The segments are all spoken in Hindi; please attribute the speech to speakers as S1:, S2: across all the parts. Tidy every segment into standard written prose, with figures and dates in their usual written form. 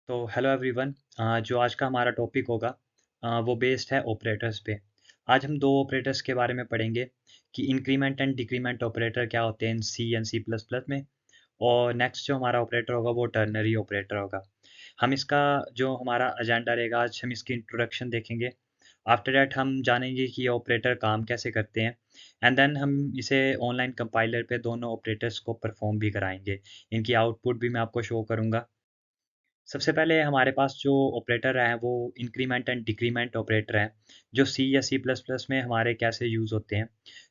S1: तो हेलो एवरीवन। जो आज का हमारा टॉपिक होगा वो बेस्ड है ऑपरेटर्स पे। आज हम दो ऑपरेटर्स के बारे में पढ़ेंगे कि इंक्रीमेंट एंड डिक्रीमेंट ऑपरेटर क्या होते हैं सी एंड सी प्लस प्लस में। और नेक्स्ट जो हमारा ऑपरेटर होगा वो टर्नरी ऑपरेटर होगा। हम इसका जो हमारा एजेंडा रहेगा, आज हम इसकी इंट्रोडक्शन देखेंगे। आफ्टर दैट हम जानेंगे कि ये ऑपरेटर काम कैसे करते हैं। एंड देन हम इसे ऑनलाइन कंपाइलर पे दोनों ऑपरेटर्स को परफॉर्म भी कराएंगे। इनकी आउटपुट भी मैं आपको शो करूँगा। सबसे पहले हमारे पास जो ऑपरेटर है वो इंक्रीमेंट एंड डिक्रीमेंट ऑपरेटर है, जो सी या सी प्लस प्लस में हमारे कैसे यूज़ होते हैं।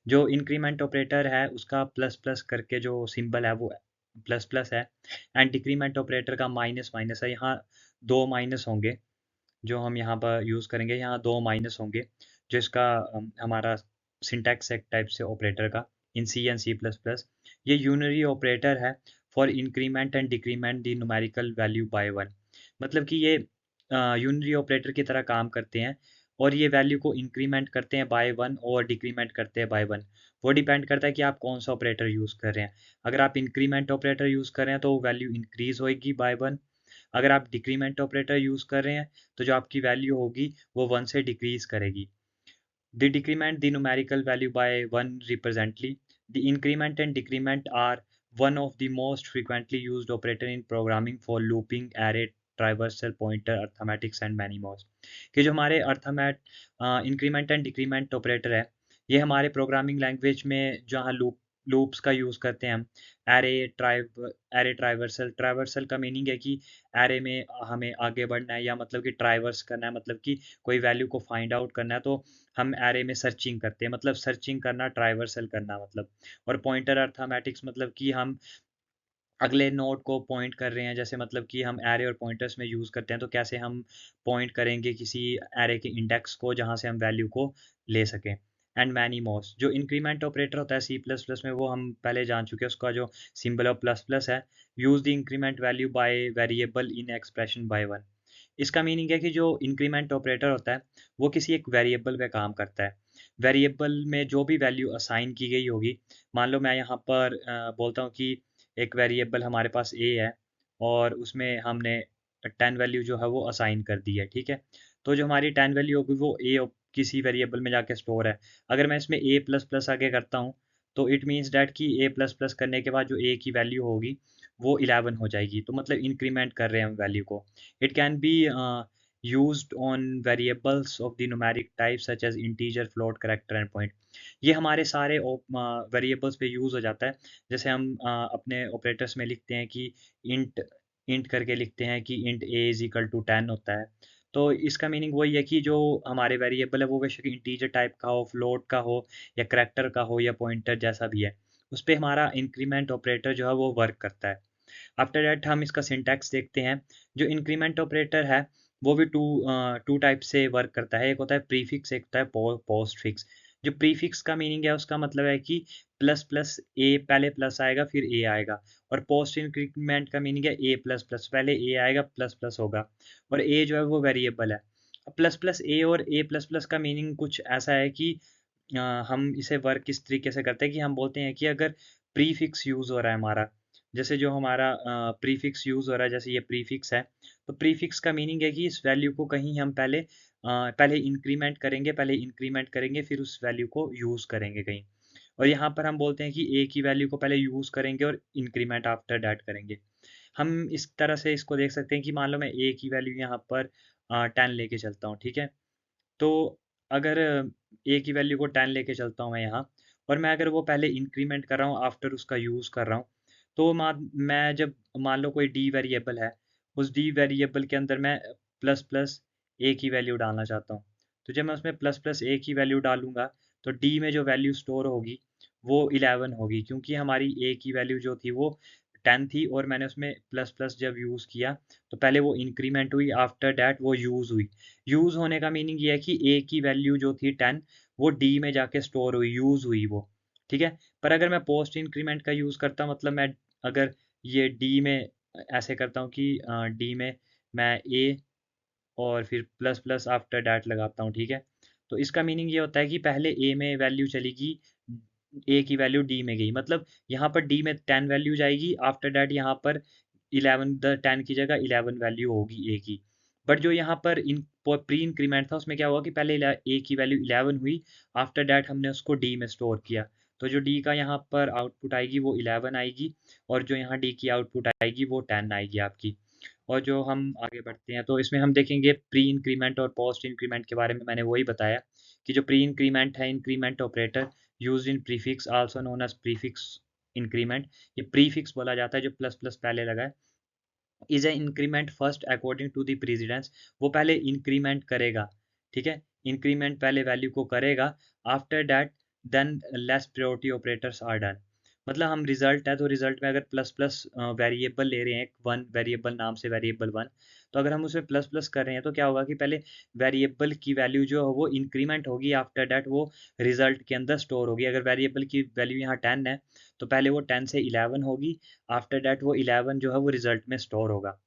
S1: जो इंक्रीमेंट ऑपरेटर है उसका प्लस प्लस करके जो सिंबल है वो प्लस प्लस है। एंड डिक्रीमेंट ऑपरेटर का माइनस माइनस है। यहाँ दो माइनस होंगे जो हम यहाँ पर यूज़ करेंगे। यहाँ दो माइनस होंगे जो इसका हमारा सिंटैक्स एक टाइप से ऑपरेटर का इन सी एंड सी प्लस प्लस। ये यूनरी ऑपरेटर है for increment and decrement the numerical value by one. मतलब कि ये यूनरी ऑपरेटर की तरह काम करते हैं और ये वैल्यू को इंक्रीमेंट करते हैं बाय वन और डिक्रीमेंट करते हैं बाय वन। वो डिपेंड करता है कि आप कौन सा ऑपरेटर यूज़ कर रहे हैं। अगर आप इंक्रीमेंट ऑपरेटर यूज़ कर रहे हैं तो वैल्यू इंक्रीज होएगी बाय वन। अगर आप डिक्रीमेंट ऑपरेटर यूज़ कर रहे हैं तो जो आपकी वैल्यू होगी वो वन से डिक्रीज करेगी। The decrement the numerical value by one represently. The increment and decrement are one of the most frequently used operator in programming for looping, array, traversal, pointer, arithmetics and many more. कि जो हमारे अर्थमेट इंक्रीमेंट एंड डिक्रीमेंट ऑपरेटर है, ये हमारे प्रोग्रामिंग लैंग्वेज में जहाँ लूप्स का यूज़ करते हैं हम। एरे ट्राइवर्सल ट्राइवर्सल का मीनिंग है कि एरे में हमें आगे बढ़ना है, या मतलब कि ट्राइवर्स करना है, मतलब कि कोई वैल्यू को फाइंड आउट करना है। तो हम एरे में सर्चिंग करते हैं, मतलब सर्चिंग करना, ट्राइवर्सल करना मतलब। और पॉइंटर अर्थमेटिक्स मतलब कि हम अगले नोड को पॉइंट कर रहे हैं, जैसे मतलब कि हम एरे और पॉइंटर्स में यूज़ करते हैं तो कैसे हम पॉइंट करेंगे किसी एरे के इंडेक्स को जहाँ से हम वैल्यू को ले सकें। And many mores. जो इंक्रीमेंट ऑपरेटर होता है सी प्लस प्लस में वो हम पहले जान चुके हैं, उसका जो सिंबल ऑफ प्लस प्लस है। Use the increment value by variable in expression by one. इसका मीनिंग है कि जो इंक्रीमेंट ऑपरेटर होता है वो किसी एक वेरिएबल पे काम करता है। वेरिएबल में जो भी वैल्यू असाइन की गई होगी, मान लो मैं यहाँ पर बोलता हूँ कि एक वेरिएबल हमारे पास ए है और उसमें हमने 10 वैल्यू जो है वो असाइन कर दी है, ठीक है। तो जो हमारी 10 वैल्यू होगी वो ए किसी वेरिएबल में जाके स्टोर है। अगर मैं इसमें ए प्लस प्लस आगे करता हूँ तो इट मीन्स डैट कि ए प्लस प्लस करने के बाद जो ए की वैल्यू होगी वो 11 हो जाएगी। तो मतलब इंक्रीमेंट कर रहे हैं हम वैल्यू को। It can be used on variables of the numeric type such as integer, float, character and point. ये हमारे सारे वेरिएबल्स पे यूज़ हो जाता है। जैसे हम अपने ऑपरेटर्स में लिखते हैं कि इंट इंट करके लिखते हैं कि int A is equal to 10 होता है। तो इसका मीनिंग वही है कि जो हमारे वेरिएबल है वो बेशक इंटीजर टाइप का हो, फ्लोट का हो, या करैक्टर का हो, या पॉइंटर जैसा भी है, उस पे हमारा इंक्रीमेंट ऑपरेटर जो है वो वर्क करता है। आफ्टर दैट हम इसका सिंटैक्स देखते हैं। जो इंक्रीमेंट ऑपरेटर है वो भी टू टाइप से वर्क करता है। एक होता है प्रीफिक्स, एक होता है पोस्ट फिक्स। जो प्रीफिक्स का मीनिंग है उसका मतलब है कि प्लस प्लस ए, पहले प्लस आएगा फिर ए आएगा। और पोस्ट इंक्रीमेंट का मीनिंग है ए प्लस प्लस, पहले ए आएगा प्लस प्लस होगा। और ए जो है वो वेरिएबल है। प्लस प्लस ए और ए प्लस प्लस का मीनिंग कुछ ऐसा है कि अ, हम इसे वर्क इस तरीके से करते हैं कि हम बोलते हैं कि अगर प्रीफिक्स यूज़ हो रहा है हमारा, जैसे जो हमारा प्रीफिक्स यूज़ हो रहा है, जैसे ये प्रीफिक्स है, तो प्रीफिक्स का मीनिंग है कि इस वैल्यू को कहीं हम पहले इंक्रीमेंट करेंगे फिर उस वैल्यू को यूज़ करेंगे कहीं। और यहाँ पर हम बोलते हैं कि ए की वैल्यू को पहले यूज़ करेंगे और इंक्रीमेंट आफ्टर दैट करेंगे। हम इस तरह से इसको देख सकते हैं कि मान लो मैं ए की वैल्यू यहाँ पर 10 लेके चलता हूँ, ठीक है। तो अगर ए की वैल्यू को 10 लेके चलता हूँ मैं यहाँ, और मैं अगर वो पहले इंक्रीमेंट कर रहा हूँ आफ्टर उसका यूज़ कर रहा हूँ, तो मैं जब मान लो कोई डी वेरिएबल है, उस डी वेरिएबल के अंदर मैं प्लस प्लस ए की वैल्यू डालना चाहता हूँ। तो जब मैं उसमें प्लस प्लस ए की वैल्यू डालूँगा तो डी में जो वैल्यू स्टोर होगी वो 11 होगी, क्योंकि हमारी ए की वैल्यू जो थी वो 10 थी और मैंने उसमें प्लस प्लस जब यूज़ किया तो पहले वो इंक्रीमेंट हुई, आफ्टर दैट वो यूज़ हुई। यूज़ होने का मीनिंग ये है कि ए की वैल्यू जो थी 10 वो डी में जाके स्टोर हुई, यूज़ हुई वो, ठीक है। पर अगर मैं पोस्ट इंक्रीमेंट का यूज़ करता हूँ, मतलब मैं अगर ये डी में ऐसे करता हूँ कि डी में मैं ए और फिर प्लस प्लस आफ्टर दैट लगाता हूँ, ठीक है। तो इसका मीनिंग ये होता है कि पहले ए में वैल्यू चलेगी, ए की वैल्यू डी में गई, मतलब यहाँ पर डी में 10 वैल्यू जाएगी, आफ्टर दैट यहाँ पर 11 10 की जगह 11 वैल्यू होगी ए की। बट जो यहाँ पर प्री इंक्रीमेंट था उसमें क्या हुआ कि पहले ए की वैल्यू 11 हुई, आफ्टर दैट हमने उसको डी में स्टोर किया। तो जो डी का यहाँ पर आउटपुट आएगी वो 11 आएगी, और जो यहाँ डी की आउटपुट आएगी वो 10 आएगी आपकी। और जो हम आगे बढ़ते हैं तो इसमें हम देखेंगे प्री इंक्रीमेंट और पोस्ट इंक्रीमेंट के बारे में। मैंने वही बताया कि जो प्री इंक्रीमेंट है, increment operator used in prefix also known as prefix increment. ये प्रीफिक्स बोला जाता है जो प्लस प्लस पहले लगा है। Is A increment first according to the precedence. वो पहले इंक्रीमेंट करेगा, ठीक है, इंक्रीमेंट पहले वैल्यू को करेगा, after that then less priority operators are done. मतलब हम रिजल्ट है तो रिजल्ट में अगर प्लस प्लस वेरिएबल ले रहे हैं, वन वेरिएबल नाम से वेरिएबल वन, तो अगर हम उसमें प्लस प्लस कर रहे हैं तो क्या होगा कि पहले वेरिएबल की वैल्यू जो है वो इंक्रीमेंट होगी, आफ्टर दैट वो रिजल्ट के अंदर स्टोर होगी। अगर वेरिएबल की वैल्यू यहाँ 10 है तो पहले वो 10 से 11 होगी, आफ्टर दैट वो 11 जो है वो रिजल्ट में स्टोर होगा।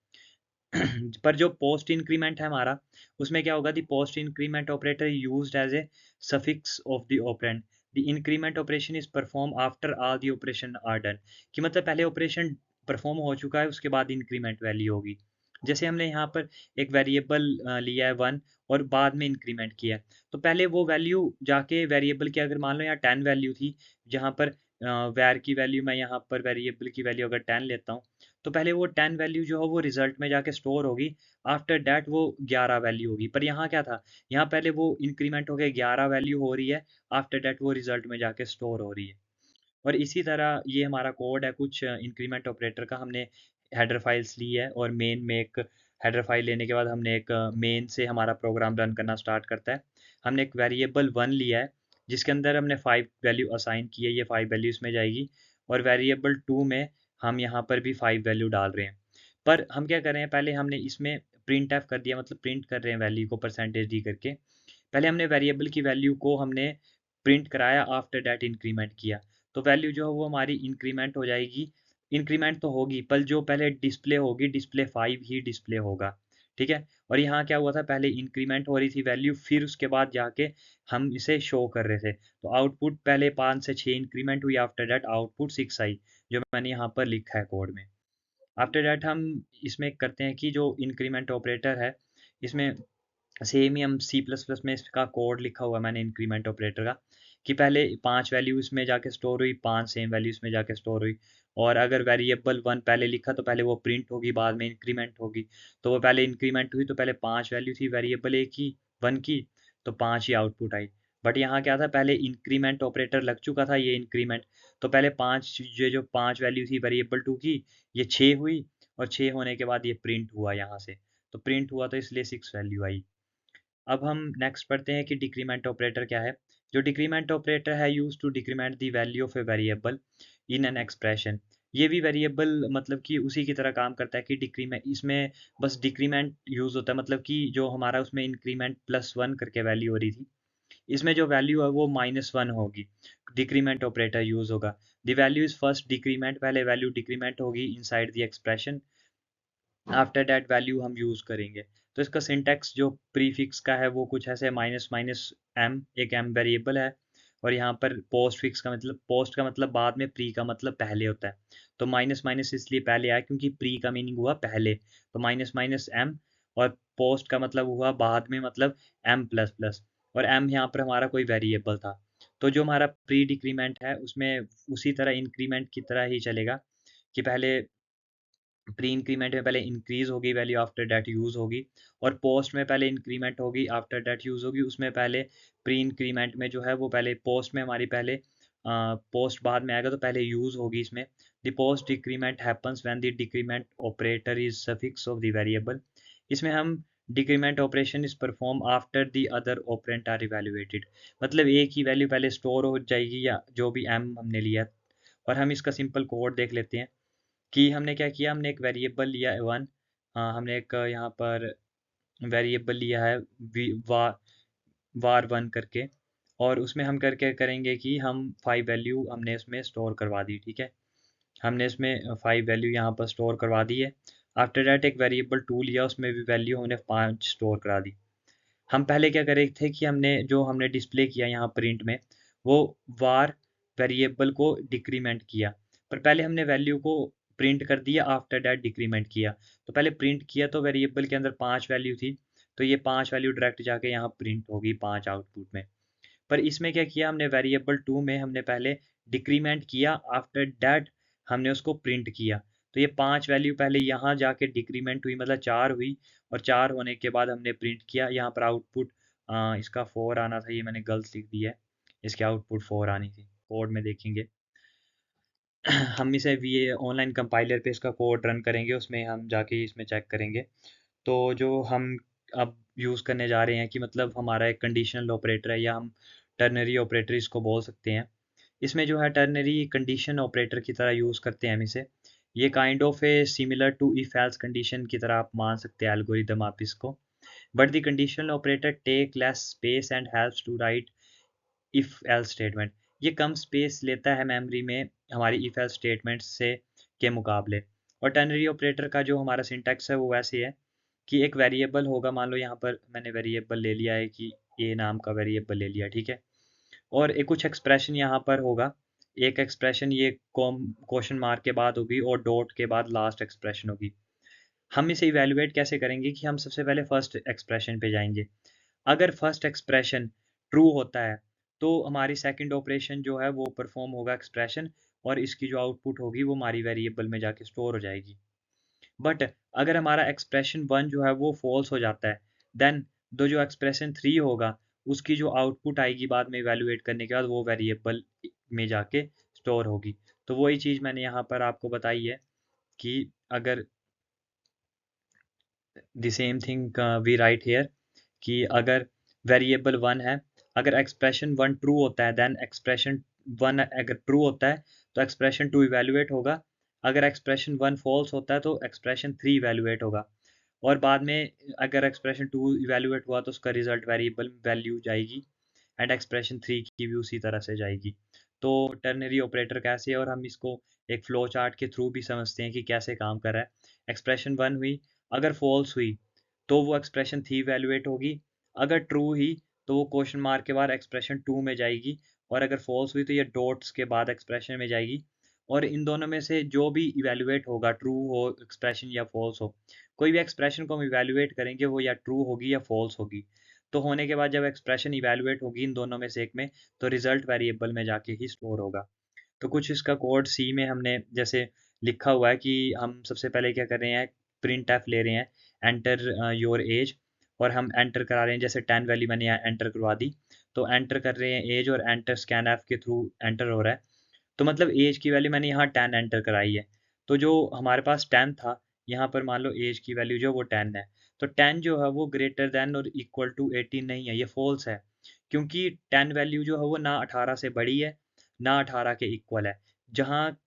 S1: पर जो पोस्ट इंक्रीमेंट है हमारा, उसमें क्या होगा, the post increment operator used as a suffix of the operand. The increment operation is perform after all the operation are done. कि मतलब पहले ऑपरेशन परफॉर्म हो चुका है, उसके बाद इंक्रीमेंट वैल्यू होगी। जैसे हमने यहाँ पर एक वेरिएबल लिया है 1 और बाद में इंक्रीमेंट किया है, तो पहले वो वैल्यू जाके वेरिएबल की, अगर मान लो यहाँ 10 वैल्यू थी, जहाँ पर वैर की वैल्यू, मैं यहाँ पर वेरिएबल की वैल्यू अगर 10 लेता हूँ, तो पहले वो 10 वैल्यू जो है वो रिजल्ट में जाके स्टोर होगी, आफ्टर दैट वो 11 वैल्यू होगी। पर यहाँ क्या था, यहाँ पहले वो इंक्रीमेंट हो गया, 11 वैल्यू हो रही है, आफ्टर दैट वो रिजल्ट में जाके स्टोर हो रही है। और इसी तरह ये हमारा कोड है कुछ इंक्रीमेंट ऑपरेटर का। हमने हेडर फाइल्स ली है और मेन में एक हेडर फाइल लेने के बाद हमने एक मेन से हमारा प्रोग्राम रन करना स्टार्ट करता है। हमने एक वेरिएबल 1 लिया है जिसके अंदर हमने 5 वैल्यू असाइन की है, ये 5 वैल्यू इसमें जाएगी, और वेरिएबल 2 में हम यहाँ पर भी 5 वैल्यू डाल रहे हैं। पर हम क्या कर रहे हैं, पहले हमने इसमें प्रिंट एफ कर दिया, मतलब प्रिंट कर रहे हैं वैल्यू को परसेंटेज डी करके। पहले हमने वेरिएबल की वैल्यू को हमने प्रिंट कराया, आफ्टर दैट इंक्रीमेंट किया, तो वैल्यू जो है वो हमारी इंक्रीमेंट हो जाएगी। इंक्रीमेंट तो होगी, पर जो पहले डिस्प्ले होगी, डिस्प्ले 5 ही डिस्प्ले होगा, ठीक है। और यहाँ क्या हुआ था, पहले इंक्रीमेंट हो रही थी वैल्यू, फिर उसके बाद जाके हम इसे शो कर रहे थे, तो आउटपुट पहले 5 से 6 इंक्रीमेंट हुई, आफ्टर दैट आउटपुट 6 आई, जो मैंने यहाँ पर लिखा है कोड में। आफ्टर दैट हम इसमें करते हैं कि जो इंक्रीमेंट ऑपरेटर है, इसमें सेम ही हम सी प्लस प्लस में इसका कोड लिखा हुआ है मैंने इंक्रीमेंट ऑपरेटर का, कि पहले 5 वैल्यू इसमें जाके स्टोर हुई, 5 सेम वैल्यू इसमें जाके स्टोर हुई, और अगर वेरिएबल 1 पहले लिखा तो पहले वो प्रिंट होगी, बाद में इंक्रीमेंट होगी। तो वो पहले इंक्रीमेंट हुई तो पहले 5 वैल्यू थी वेरिएबल ए की, 1 की, तो 5 ही आउटपुट आई। बट यहाँ क्या था, पहले इंक्रीमेंट ऑपरेटर लग चुका था, ये इंक्रीमेंट, तो पहले 5, ये जो 5 वैल्यू थी वेरिएबल 2 की, ये 6 हुई, और 6 होने के बाद ये प्रिंट हुआ यहाँ से, तो प्रिंट हुआ तो इसलिए 6 वैल्यू आई। अब हम नेक्स्ट पढ़ते हैं कि डिक्रीमेंट ऑपरेटर क्या है। जो डिक्रीमेंट ऑपरेटर है, use to decrement the value of a variable in an expression. ये भी वेरिएबल मतलब कि उसी की तरह काम करता है कि डिक्रीमेंट, इसमें बस डिक्रीमेंट यूज होता है, मतलब कि जो हमारा उसमें इंक्रीमेंट +1 करके वैल्यू हो रही थी, इसमें जो वैल्यू है वो -1 होगी, डिक्रीमेंट ऑपरेटर यूज होगा। The value is first decrement, पहले वैल्यू डिक्रीमेंट होगी inside the expression, after that value हम यूज़ करेंगे। तो इसका सिंटैक्स जो प्रीफिक्स का है वो कुछ ऐसे माइनस माइनस एम, एक एम वेरिएबल है, और यहाँ पर पोस्ट फिक्स का मतलब, पोस्ट का मतलब बाद में, प्री का मतलब पहले होता है। तो माइनस माइनस इसलिए पहले आया क्योंकि प्री का मीनिंग हुआ पहले, तो माइनस माइनस एम, और पोस्ट का मतलब हुआ बाद में, मतलब एम प्लस प्लस, और एम यहाँ पर हमारा कोई वेरिएबल था। तो जो हमारा प्री डिक्रीमेंट है उसमें उसी तरह इंक्रीमेंट की तरह ही चलेगा, कि पहले प्री इंक्रीमेंट में पहले इंक्रीज होगी वैल्यू, आफ्टर डेट यूज होगी, और पोस्ट में पहले इंक्रीमेंट होगी, आफ्टर डेट यूज होगी। उसमें पहले प्री इंक्रीमेंट में जो है वो पहले, पोस्ट में हमारी पहले, पोस्ट बाद में आएगा तो पहले यूज होगी इसमें। The post decrement happens when the decrement operator is suffix of the variable. इसमें हम decrement operation is perform after the other operand are evaluated, मतलब एक ही वैल्यू पहले स्टोर हो जाएगी, या जो भी एम हमने लिया। और हम इसका सिंपल कोड देख लेते हैं कि हमने क्या किया, हमने एक वेरिएबल लिया है 1, हमने एक यहाँ पर वेरिएबल लिया है var 1 करके, और उसमें हम करके करेंगे कि हम 5 वैल्यू हमने इसमें स्टोर करवा दी, ठीक है। हमने इसमें 5 वैल्यू यहाँ पर स्टोर करवा दी है। आफ्टर दैट एक वेरिएबल 2 लिया, उसमें भी वैल्यू हमने 5 स्टोर करा दी। हम पहले क्या करे थे कि हमने डिस्प्ले किया यहाँ प्रिंट में, वो वार वेरिएबल को डिक्रीमेंट किया, पर पहले हमने वैल्यू को प्रिंट कर दिया, आफ्टर दैट डिक्रीमेंट किया। तो पहले प्रिंट किया तो वेरिएबल के अंदर 5 वैल्यू थी, तो ये 5 वैल्यू डायरेक्ट जाके यहाँ प्रिंट होगी 5 आउटपुट में। पर इसमें क्या किया हमने, वेरिएबल 2 में हमने पहले डिक्रीमेंट किया, आफ्टर दैट हमने उसको प्रिंट किया। तो ये 5 वैल्यू पहले यहाँ जाके डिक्रीमेंट हुई, मतलब 4 हुई, और 4 होने के बाद हमने प्रिंट किया। यहाँ पर आउटपुट इसका 4 आना था, ये मैंने गलत लिख दिया है, इसकी आउटपुट 4 आनी थी, कोड में देखेंगे। हम इसे वी ऑनलाइन कंपाइलर पे इसका कोड रन करेंगे, उसमें हम जाके इसमें चेक करेंगे। तो जो हम अब यूज़ करने जा रहे हैं कि मतलब हमारा एक कंडीशनल ऑपरेटर है, या हम टर्नरी ऑपरेटर इसको बोल सकते हैं। इसमें जो है टर्नरी कंडीशन ऑपरेटर की तरह यूज़ करते हैं हम इसे। ये kind of a similar to if else condition की तरह आप मान सकते हैं एल्गोरिदम आप इसको। But the conditional operator take less space and helps to write if else statement. ये कम स्पेस लेता है मेमोरी में हमारी इफ एल्स स्टेटमेंट से के मुकाबले। और टर्नरी ऑपरेटर का जो हमारा सिंटैक्स है वो वैसे है कि एक वेरिएबल होगा, मान लो यहाँ पर मैंने वेरिएबल ले लिया है कि ए नाम का वेरिएबल ले लिया, ठीक है। और एक कुछ एक्सप्रेशन यहाँ पर होगा, एक एक्सप्रेशन ये क्वेश्चन मार्क के बाद होगी और डॉट के बाद लास्ट एक्सप्रेशन होगी। हम इसे इवेल्युएट कैसे करेंगे कि हम सबसे पहले फर्स्ट एक्सप्रेशन पे जाएंगे। अगर फर्स्ट एक्सप्रेशन ट्रू होता है तो हमारी सेकंड ऑपरेशन जो है वो परफॉर्म होगा एक्सप्रेशन, और इसकी जो आउटपुट होगी वो हमारी वेरिएबल में जाके स्टोर हो जाएगी। बट अगर हमारा एक्सप्रेशन वन जो है वो फॉल्स हो जाता है, देन दो जो एक्सप्रेशन थ्री होगा उसकी जो आउटपुट आएगी बाद में इवेलुएट करने के बाद वो वेरिएबल में जाके स्टोर होगी। तो वही चीज़ मैंने यहाँ पर आपको बताई है कि अगर the same thing we write here कि अगर वेरिएबल वन है, अगर एक्सप्रेशन वन ट्रू होता है देन एक्सप्रेशन वन अगर ट्रू होता है तो एक्सप्रेशन टू इवेलुएट होगा। अगर एक्सप्रेशन वन फॉल्स होता है तो एक्सप्रेशन थ्री इवेलुएट होगा। और बाद में अगर एक्सप्रेशन टू इवेलुएट हुआ तो उसका रिजल्ट वेरिएबल वैल्यू जाएगी, एंड एक्सप्रेशन थ्री की भी उसी तरह से जाएगी। तो टर्नरी ऑपरेटर कैसे है, और हम इसको एक फ्लो चार्ट के थ्रू भी समझते हैं कि कैसे काम कर रहा है। एक्सप्रेशन वन हुई, अगर फॉल्स हुई तो वो एक्सप्रेशन थ्री वैल्यूएट होगी, अगर ट्रू ही तो वो क्वेश्चन मार्क के बाद एक्सप्रेशन टू में जाएगी, और अगर फॉल्स हुई तो ये डॉट्स के बाद एक्सप्रेशन में जाएगी। और इन दोनों में से जो भी इवेल्युएट होगा, ट्रू हो एक्सप्रेशन या फॉल्स हो, कोई भी एक्सप्रेशन को हम इवेल्युएट करेंगे वो या ट्रू होगी या फॉल्स होगी। तो होने के बाद जब एक्सप्रेशन इवेल्युएट होगी इन दोनों में से एक में, तो रिजल्ट वेरिएबल में जाके ही स्टोर होगा। तो कुछ इसका कोड सी में हमने जैसे लिखा हुआ है कि हम सबसे पहले क्या कर रहे हैं, प्रिंट एफ ले रहे हैं, एंटर योर एज, और हम एंटर करा रहे हैं, जैसे 10 वैल्यू मैंने यहाँ एंटर करवा दी, तो एंटर कर रहे हैं एज, और एंटर स्कैन एफ के थ्रू एंटर हो रहा है। तो मतलब एज की वैल्यू मैंने यहाँ 10 एंटर कराई है। तो जो हमारे पास 10 था, यहाँ पर मान लो एज की वैल्यू जो वो 10 है, तो 10 जो है वो ग्रेटर देन और इक्वल टू 18 नहीं है, ये फॉल्स है। क्योंकि 10 वैल्यू जो है वो ना 18 से बड़ी है ना 18 के इक्वल है। जहाँ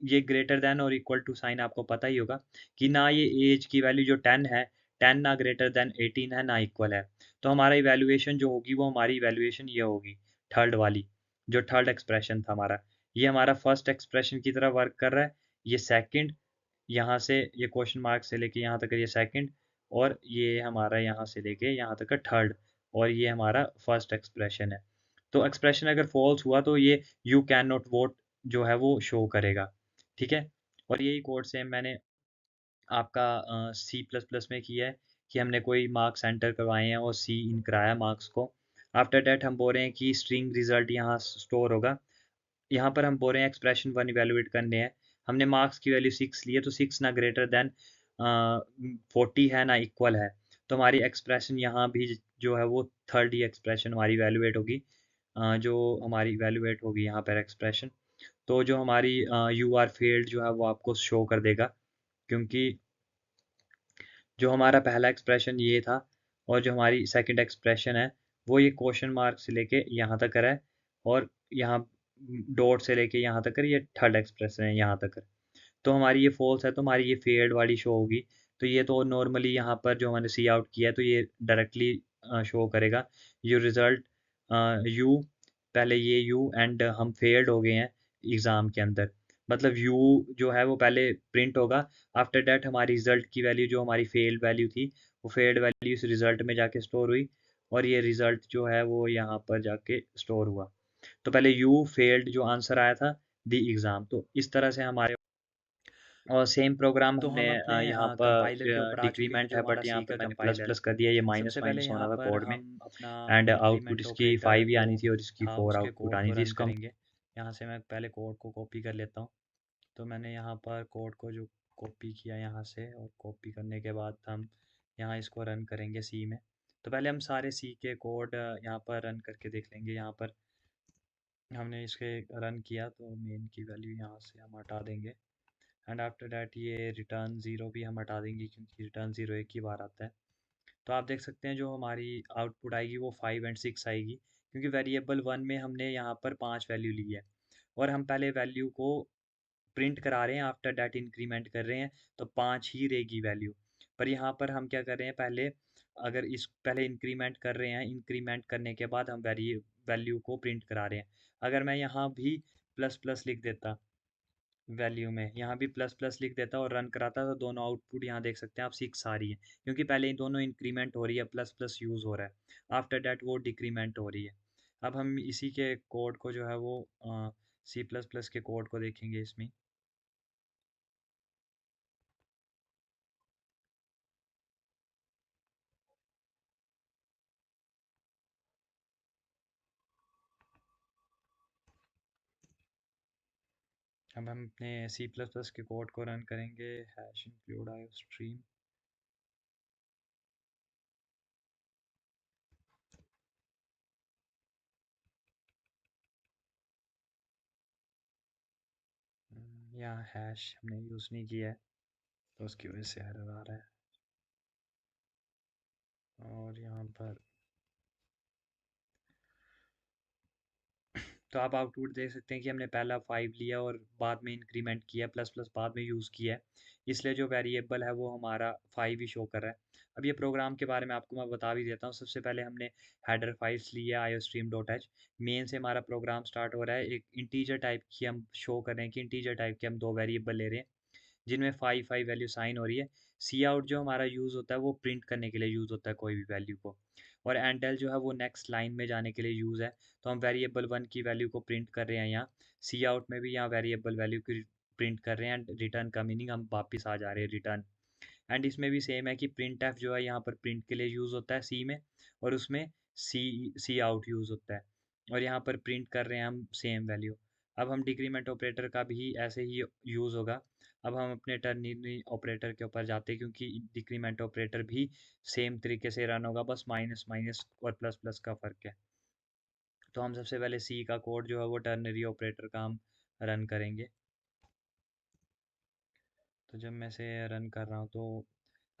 S1: ये ग्रेटर देन और इक्वल टू साइन आपको पता ही होगा कि ना ये एज की वैल्यू जो 10 है, 10 ना ग्रेटर देन 18 है ना इक्वल है। तो हमारा इवैल्यूएशन जो होगी वो हमारी इवैल्यूएशन ये होगी, थर्ड वाली, जो थर्ड एक्सप्रेशन था हमारा। ये हमारा फर्स्ट एक्सप्रेशन की तरह वर्क कर रहा है, ये सेकंड, यहाँ से ये क्वेश्चन मार्क से लेके यहाँ तक ये सेकंड, और ये हमारा यहाँ से लेके यहाँ तक का थर्ड, और ये हमारा फर्स्ट एक्सप्रेशन है। तो एक्सप्रेशन अगर फॉल्स हुआ तो ये यू कैन नॉट वोट जो है वो शो करेगा, ठीक है। और यही कोड सेम मैंने आपका सी प्लस प्लस में किया है कि हमने कोई मार्क्स एंटर करवाए हैं और सी इन कराया मार्क्स को। आफ्टर डेट हम बोल रहे हैं कि स्ट्रिंग रिजल्ट यहाँ स्टोर होगा। यहाँ पर हम बोल रहे हैं एक्सप्रेशन वन इवेलुएट करने हैं, हमने मार्क्स की वैल्यू 6 ली है, तो 6 ना ग्रेटर देन 40 है ना इक्वल है। तो हमारी एक्सप्रेशन यहाँ भी जो है वो थर्ड ही एक्सप्रेशन हमारी इवेलुएट होगी, जो हमारी इवेलुएट होगी यहाँ पर एक्सप्रेशन। तो जो हमारी यू आर फेल्ड जो है वो आपको शो कर देगा, क्योंकि जो हमारा पहला एक्सप्रेशन ये था, और जो हमारी सेकंड एक्सप्रेशन है वो ये क्वेश्चन मार्क से लेके यहाँ तक है, और यहाँ डॉट से लेके यहाँ तक है, ये थर्ड एक्सप्रेशन है यहाँ तक है। तो हमारी ये फॉल्स है तो हमारी ये फेल्ड वाली शो होगी। तो ये तो नॉर्मली यहाँ पर जो मैंने सी आउट किया है तो ये डायरेक्टली शो करेगा यू रिजल्ट, यू, पहले ये यू एंड हम फेल्ड हो गए हैं एग्ज़ाम के अंदर, मतलब यू जो है वो पहले प्रिंट होगा। आफ्टर दैट हमारी रिजल्ट की वैल्यू जो हमारी फेल्ड वैल्यू थी वो फेल्ड वैल्यू इस रिजल्ट में जाके स्टोर हुई, और ये रिजल्ट जो है वो यहाँ पर जाके स्टोर हुआ। तो पहले यू फेल्ड जो आंसर आया था दी एग्ज़ाम, तो इस तरह से हमारे और सेम प्रोग्राम
S2: तो
S1: हमने
S2: हम अपने
S1: यहाँ
S2: कंपाइलर के
S1: पर
S2: ऊपर आ चुके हैं,
S1: डिक्रीमेंट
S2: जो
S1: है
S2: हमारा
S1: बट यहाँ
S2: सी
S1: पे
S2: का
S1: मैंने प्लस
S2: कंपाइलर है।
S1: प्लस कर दिया, ये माइनस
S2: सबसे पहले
S1: माइनस
S2: यहाँ
S1: होना था
S2: पर
S1: कोड में।
S2: हम अपना
S1: एंड आउटपुट
S2: इंक्रीमेंट
S1: इसकी
S2: ऑपरेटर
S1: 5 ही
S2: जो
S1: आनी थी और इसकी
S2: था
S1: 4
S2: उसके
S1: आउटपुट
S2: कोड
S1: आनी
S2: को
S1: थी
S2: रन
S1: इसको।
S2: करेंगे। यहाँ से मैं पहले कोड को कॉपी कर लेता हूँ। तो मैंने यहाँ पर कोड को जो कॉपी किया यहाँ से, और कॉपी करने के बाद हम यहाँ इसको रन करेंगे सी में। तो पहले हम सारे सी के कोड यहाँ पर रन करके देख लेंगे। यहाँ पर हमने इसके रन किया तो मेन की वैल्यू यहाँ से हम हटा देंगे। एंड आफ्टर डैट ये रिटर्न ज़ीरो भी हम हटा देंगे, क्योंकि रिटर्न ज़ीरो एक ही बार आता है। तो आप देख सकते हैं जो हमारी आउटपुट आएगी वो 5 एंड 6 आएगी, क्योंकि वेरिएबल वन में हमने यहाँ पर 5 वैल्यू ली है, और हम पहले वैल्यू को प्रिंट करा रहे हैं, आफ्टर डैट इंक्रीमेंट कर रहे हैं, तो 5 ही रहेगी वैल्यू। पर यहाँ पर हम क्या कर रहे हैं, पहले अगर इस पहले इंक्रीमेंट कर रहे हैं, इंक्रीमेंट करने के बाद हम वैल्यू को प्रिंट करा रहे हैं। अगर मैं यहाँ भी प्लस प्लस लिख देता, वैल्यू में यहाँ भी प्लस प्लस लिख देता और रन कराता, तो दोनों आउटपुट यहाँ देख सकते हैं आप 6 आ रही है, क्योंकि पहले इन दोनों इंक्रीमेंट हो रही है, प्लस प्लस यूज़ हो रहा है, आफ्टर डैट वो डिक्रीमेंट हो रही है। अब हम इसी के कोड को जो है वो सी प्लस प्लस के कोड को देखेंगे इसमें। अब हम अपने सी प्लस प्लस के कोड को रन करेंगे, हैश इंक्लूड आयो स्ट्रीम। यहाँ हैश हमने यूज़ नहीं किया है, तो उसकी वजह से एरर आ रहा है। और यहाँ पर तो आप आउटपुट देख सकते हैं कि हमने पहला 5 लिया और बाद में इंक्रीमेंट किया, प्लस प्लस बाद में यूज़ किया है, इसलिए जो वेरिएबल है वो हमारा 5 ही शो कर रहा है। अब ये प्रोग्राम के बारे में आपको मैं बता भी देता हूँ। सबसे पहले हमने हेडर फाइल्स ली है iostream.h। मेन से हमारा प्रोग्राम स्टार्ट हो रहा है, एक इंटीजर टाइप की हम शो कर रहे हैं कि इंटीजर टाइप के हम दो वेरिएबल ले रहे हैं, जिनमें 5 वैल्यू साइन हो रही है। सी आउट जो हमारा यूज़ होता है वो प्रिंट करने के लिए यूज़ होता है कोई भी वैल्यू को, और एंडल जो है वो नेक्स्ट लाइन में जाने के लिए यूज़ है। तो हम वेरिएबल वन की वैल्यू को प्रिंट कर रहे हैं यहाँ, सी आउट में भी यहाँ वेरिएबल वैल्यू की प्रिंट कर रहे हैं, एंड रिटर्न का मीनिंग हम वापस आ जा रहे हैं रिटर्न। एंड इसमें भी सेम है कि प्रिंट एफ जो है यहाँ पर प्रिंट के लिए यूज़ होता है सी में, और उसमें सी आउट यूज़ होता है, और यहाँ पर प्रिंट कर रहे हैं हम सेम वैल्यू। अब हम डिक्रीमेंट ऑपरेटर का भी ऐसे ही यूज़ होगा। अब हम अपने टर्नरी ऑपरेटर के ऊपर जाते हैं, क्योंकि डिक्रीमेंट ऑपरेटर भी सेम तरीके से रन होगा, बस माइनस माइनस और प्लस प्लस का फ़र्क है। तो हम सबसे पहले सी का कोड जो है वो टर्नरी ऑपरेटर का हम रन करेंगे। तो जब मैं इसे रन कर रहा हूँ तो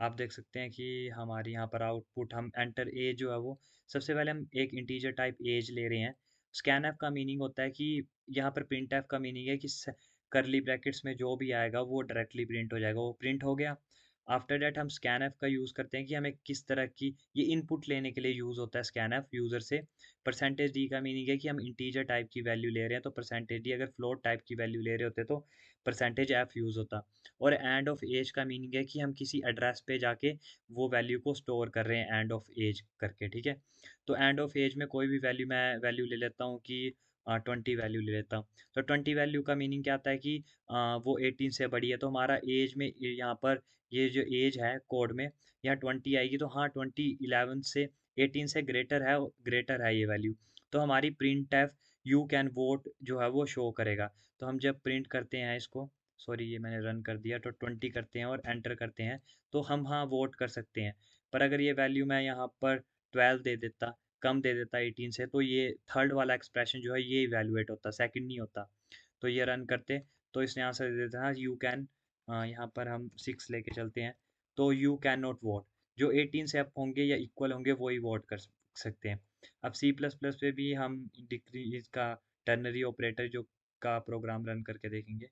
S2: आप देख सकते हैं कि हमारी यहाँ पर आउटपुट हम एंटर एज जो है वो, सबसे पहले हम एक इंटीजर टाइप एज ले रहे हैं। स्कैन एफ का मीनिंग होता है कि यहाँ पर प्रिंट एफ का मीनिंग है कि करली ब्रैकेट्स में जो भी आएगा वो डायरेक्टली प्रिंट हो जाएगा, वो प्रिंट हो गया। आफ्टर डेट हम स्कैन एफ का यूज़ करते हैं कि हमें किस तरह की ये इनपुट लेने के लिए यूज़ होता है स्कैन एफ यूज़र से। परसेंटेज डी का मीनिंग है कि हम इंटीजर टाइप की वैल्यू ले रहे हैं, तो परसेंटेज डी, अगर फ्लोट टाइप की वैल्यू ले रहे होते तो परसेंटेज एफ यूज़ होता। और एंड ऑफ एज का मीनिंग है कि हम किसी एड्रेस पे जाके वो वैल्यू को स्टोर कर रहे हैं एंड ऑफ एज करके, ठीक है। तो एंड ऑफ एज में कोई भी वैल्यू, मैं वैल्यू ले लेता हूँ कि 20 वैल्यू ले लेता हूँ। तो 20 वैल्यू का मीनिंग क्या आता है कि वो 18 से बड़ी है, तो हमारा एज में यहाँ पर ये जो एज है कोड में यहाँ 20 आएगी, तो हाँ 20 11 से 18 से ग्रेटर है ये वैल्यू। तो हमारी print F you can vote जो है वो शो करेगा। तो हम जब प्रिंट करते हैं इसको, सॉरी ये मैंने रन कर दिया, तो 20 करते हैं और एंटर करते हैं, तो हम हाँ वोट कर सकते हैं। पर अगर ये वैल्यू मैं यहाँ पर 12 दे देता, कम दे देता 18 से, तो ये थर्ड वाला एक्सप्रेशन जो है ये इवैल्यूएट होता, सेकंड नहीं होता। तो ये रन करते, तो इसने आंसर दे देता है यू कैन, यहाँ पर हम 6 लेके चलते हैं, तो यू कैन नॉट वोट। जो 18 से अप होंगे या इक्वल होंगे वो ही वोट कर सकते हैं। अब सी प्लस प्लस पे भी हम डिक्रीज का टर्नरी ऑपरेटर जो का प्रोग्राम रन करके देखेंगे।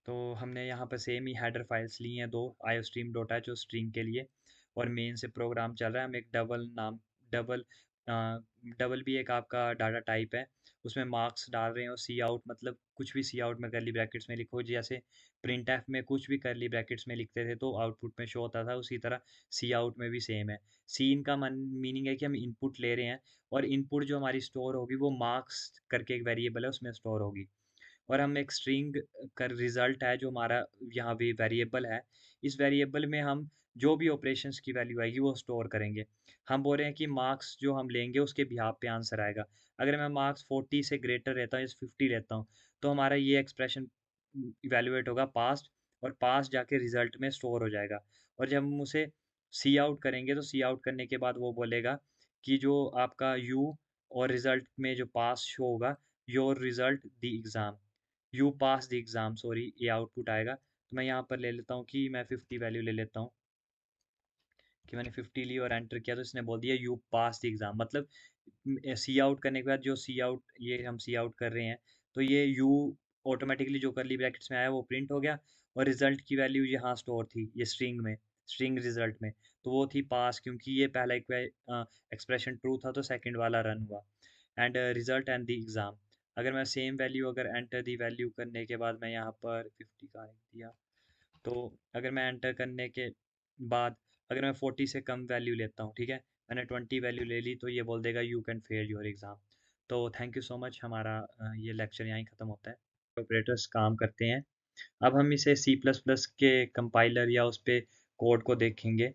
S2: तो हमने यहाँ पर सेम ही हेडर फाइल्स ली हैं दो, आईओस्ट्रीम डॉट है जो स्ट्रिंग के लिए, और मेन से प्रोग्राम चल रहा है। हम एक डबल डबल भी एक आपका डाटा टाइप है, उसमें मार्क्स डाल रहे हैं और सी आउट मतलब कुछ भी सी आउट में कर्ली ब्रैकेट्स में लिखो, जैसे प्रिंट एफ में कुछ भी कर्ली ब्रैकेट्स में लिखते थे तो आउटपुट में शो होता था, उसी तरह सी आउट में भी सेम है। सीन का मीनिंग है कि हम इनपुट ले रहे हैं और इनपुट जो हमारी स्टोर होगी वो मार्क्स करके एक वेरिएबल है उसमें स्टोर होगी। और हम एक स्ट्रिंग का रिजल्ट है जो हमारा यहाँ भी वेरिएबल है, इस वेरिएबल में हम जो भी ऑपरेशंस की वैल्यू आएगी वो स्टोर करेंगे। हम बोल रहे हैं कि मार्क्स जो हम लेंगे उसके बिहाफ पे आंसर आएगा। अगर मैं मार्क्स 40 से ग्रेटर रहता हूँ या 50 लेता हूँ तो हमारा ये एक्सप्रेशन इवेलुएट होगा पास्ट, और पास्ट जाके रिजल्ट में स्टोर हो जाएगा। और जब हम उसे सी आउट करेंगे तो सी आउट करने के बाद वो बोलेगा कि जो आपका यू और रिजल्ट में जो पास शो होगा, your result the exam, you pass the exam, sorry ये आउटपुट आएगा। तो मैं यहाँ पर ले लेता हूँ कि मैं 50 वैल्यू ले लेता हूँ कि मैंने 50 ली और एंटर किया तो इसने बोल दिया यू पास द एग्ज़ाम, मतलब सी आउट करने के बाद जो सी आउट ये हम सी आउट कर रहे हैं तो ये यू ऑटोमेटिकली जो करली ब्रैकेट्स में आया वो प्रिंट हो गया, और रिजल्ट की वैल्यू यहाँ स्टोर थी ये स्ट्रिंग में, स्ट्रिंग रिजल्ट में, तो वो थी पास, क्योंकि ये पहला एक्सप्रेशन ट्रू था तो सेकंड वाला रन हुआ। And result and the exam, अगर मैं सेम वैल्यू अगर एंटर दी वैल्यू करने के बाद मैं यहाँ पर 50 का दिया, तो अगर मैं एंटर करने के बाद अगर मैं 40 से कम वैल्यू लेता हूँ, ठीक है, मैंने 20 वैल्यू ले ली तो ये बोल देगा you can fail your exam. तो थैंक यू सो मच, हमारा ये लेक्चर यहाँ ही ख़त्म होता है। ऑपरेटर्स काम करते हैं। अब हम इसे सी प्लस प्लस के कंपाइलर या उस पे कोड को देखेंगे